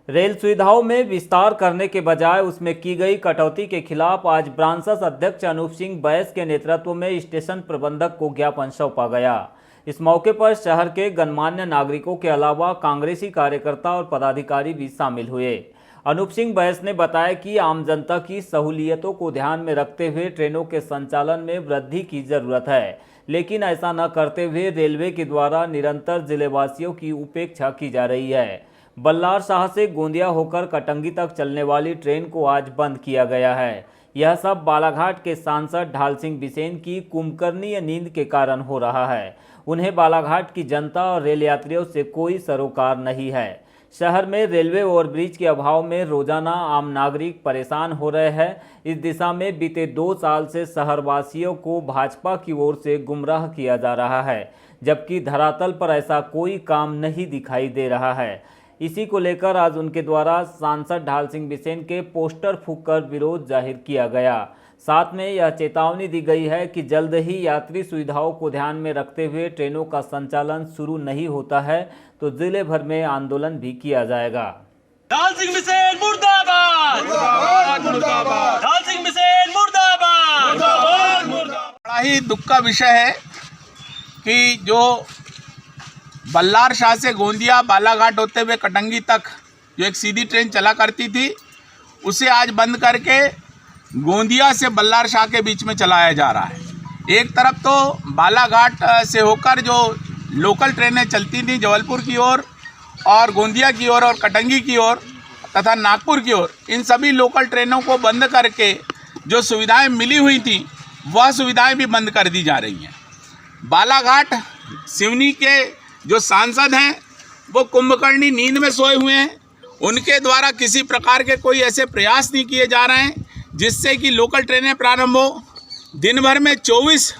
Rail सुविधाओं में विस्तार करने के बजाय उसमें की गई कटौती के खिलाफ आज ब्रांसस अध्यक्ष अनूप सिंह बैस के नेतृत्व में स्टेशन प्रबंधक को ज्ञापन सौंपा गया। इस मौके पर शहर के गणमान्य नागरिकों के अलावा कांग्रेसी कार्यकर्ता और पदाधिकारी भी शामिल हुए। अनूप सिंह बैस ने बताया कि आम जनता की सहूलियतों को ध्यान में रखते हुए ट्रेनों के संचालन में वृद्धि की जरूरत है, लेकिन ऐसा न करते हुए रेलवे के द्वारा निरंतर जिलेवासियों की उपेक्षा की जा रही है। बल्लार शाह से गोंदिया होकर कटंगी तक चलने वाली ट्रेन को आज बंद किया गया है। यह सब बालाघाट के सांसद ढाल सिंह बिसेन की कुंभकर्णीय नींद के कारण हो रहा है। उन्हें बालाघाट की जनता और रेल यात्रियों से कोई सरोकार नहीं है। शहर में रेलवे ओवरब्रिज के अभाव में रोजाना आम नागरिक परेशान हो रहे हैं। इस दिशा में बीते 2 साल से शहरवासियों को भाजपा की ओर से गुमराह किया जा रहा है, जबकि धरातल पर ऐसा कोई काम नहीं दिखाई दे रहा है। इसी को लेकर आज उनके द्वारा सांसद ढाल सिंह बिसेन के पोस्टर फूंककर विरोध जाहिर किया गया। साथ में यह चेतावनी दी गई है कि जल्द ही यात्री सुविधाओं को ध्यान में रखते हुए ट्रेनों का संचालन शुरू नहीं होता है तो जिले भर में आंदोलन भी किया जाएगा। ढाल सिंह बिसेन मुर्दाबाद, मुर्दाबाद, मुर्दाबाद। ढाल सिंह बिसेन मुर्दाबाद, मुर्दाबाद, मुर्दाबाद। बड़ा ही दुख का विषय है कि जो बल्लार शाह से गोंदिया बालाघाट होते हुए कटंगी तक जो एक सीधी ट्रेन चला करती थी, उसे आज बंद करके गोंदिया से बल्लार शाह के बीच में चलाया जा रहा है। एक तरफ तो बालाघाट से होकर जो लोकल ट्रेनें चलती थी जबलपुर की ओर और गोंदिया की ओर और कटंगी की ओर तथा नागपुर की ओर, इन सभी लोकल ट्रेनों को बंद करके जो सुविधाएं मिली हुई थी वह सुविधाएं भी बंद कर दी जा रही हैं। बालाघाट सिवनी के जो सांसद हैं वो कुंभकर्णी नींद में सोए हुए हैं। उनके द्वारा किसी प्रकार के कोई ऐसे प्रयास नहीं किए जा रहे हैं जिससे कि लोकल ट्रेनें प्रारंभ हो। दिन भर में 24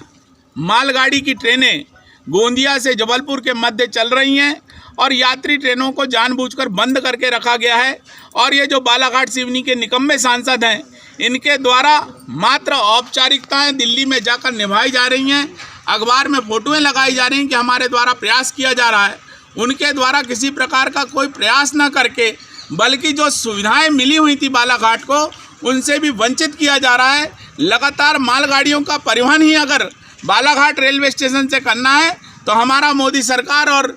मालगाड़ी की ट्रेनें गोंदिया से जबलपुर के मध्य चल रही हैं और यात्री ट्रेनों को जानबूझकर बंद करके रखा गया है। और ये जो बालाघाट सिवनी के निकम्मे सांसद हैं, इनके द्वारा मात्र औपचारिकताएं दिल्ली में जाकर निभाई जा रही हैं। अखबार में फोटोएं लगाई जा रही हैं कि हमारे द्वारा प्रयास किया जा रहा है। उनके द्वारा किसी प्रकार का कोई प्रयास न करके बल्कि जो सुविधाएं मिली हुई थी बालाघाट को, उनसे भी वंचित किया जा रहा है। लगातार मालगाड़ियों का परिवहन ही अगर बालाघाट रेलवे स्टेशन से करना है तो हमारा मोदी सरकार और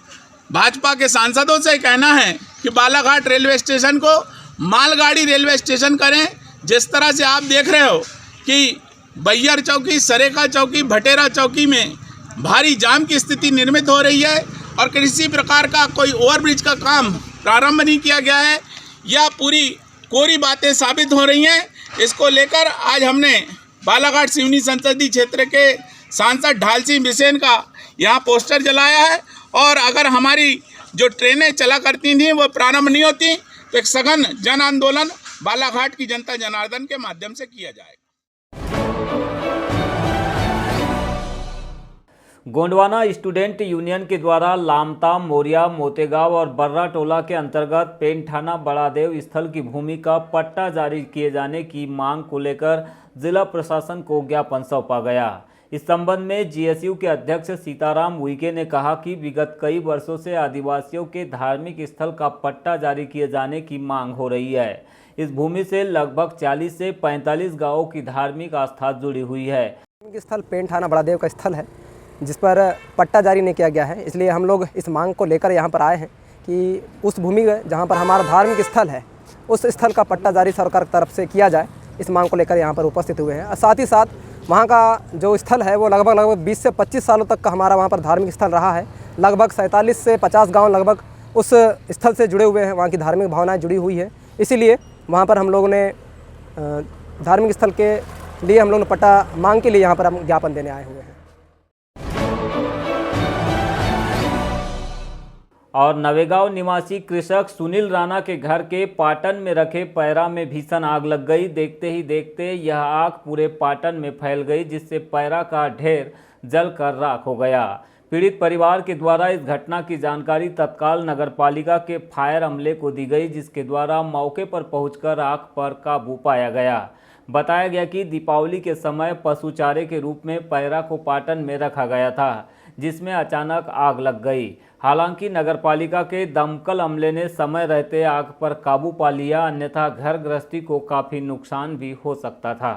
भाजपा के सांसदों से कहना है कि बालाघाट रेलवे स्टेशन को मालगाड़ी रेलवे स्टेशन करें। जिस तरह से आप देख रहे हो कि बैयर चौकी, सरेका चौकी, भटेरा चौकी में भारी जाम की स्थिति निर्मित हो रही है और किसी प्रकार का कोई ओवरब्रिज का काम प्रारंभ नहीं किया गया है, यह पूरी कोरी बातें साबित हो रही हैं। इसको लेकर आज हमने बालाघाट सिवनी संसदीय क्षेत्र के सांसद ढाल सिंह बिसेन का यहाँ पोस्टर जलाया है और अगर हमारी जो ट्रेनें चला करती थीं वो प्रारंभ नहीं होती तो एक सघन जन आंदोलन बालाघाट की जनता जनार्दन के माध्यम से किया जाएगा। गोंडवाना स्टूडेंट यूनियन के द्वारा लामता, मोरिया, मोतेगांव और बर्रा टोला के अंतर्गत पेंठाना बड़ादेव स्थल की भूमि का पट्टा जारी किए जाने की मांग को लेकर जिला प्रशासन को ज्ञापन सौंपा गया। इस संबंध में जीएसयू के अध्यक्ष सीताराम उइके ने कहा कि विगत कई वर्षों से आदिवासियों के धार्मिक स्थल का पट्टा जारी किए जाने की मांग हो रही है। इस भूमि से लगभग 40 से 45 गाँवों की धार्मिक आस्था जुड़ी हुई है। स्थल पेंठाना बड़ादेव का स्थल है जिस पर पट्टा जारी नहीं किया गया है, इसलिए हम लोग इस मांग को लेकर यहाँ पर आए हैं कि उस भूमि जहाँ पर हमारा धार्मिक स्थल है उस स्थल का पट्टा जारी सरकार की तरफ से किया जाए। इस मांग को लेकर यहाँ पर उपस्थित हुए हैं। साथ ही साथ वहाँ का जो स्थल है वो लगभग 20 से 25 सालों तक का हमारा वहाँ पर धार्मिक स्थल रहा है। लगभग 47 से 50 गाँव लगभग उस स्थल से जुड़े हुए हैं, वहाँ की धार्मिक भावनाएँ जुड़ी हुई है। इसीलिए वहाँ पर हम लोगों ने धार्मिक स्थल के लिए हम लोग ने पट्टा मांग के लिए यहाँ पर हम ज्ञापन देने आए हुए हैं। और नवेगांव निवासी कृषक सुनील राणा के घर के पाटन में रखे पैरा में भीषण आग लग गई। देखते ही देखते यह आग पूरे पाटन में फैल गई, जिससे पैरा का ढेर जलकर राख हो गया। पीड़ित परिवार के द्वारा इस घटना की जानकारी तत्काल नगरपालिका के फायर अमले को दी गई, जिसके द्वारा मौके पर पहुंचकर आग पर काबू पाया गया। बताया गया कि दीपावली के समय पशु चारे के रूप में पैरा को पाटन में रखा गया था, जिसमें अचानक आग लग गई। हालांकि नगरपालिका के दमकल अमले ने समय रहते आग पर काबू पा लिया, अन्यथा घर गृहस्थी को काफी नुकसान भी हो सकता था।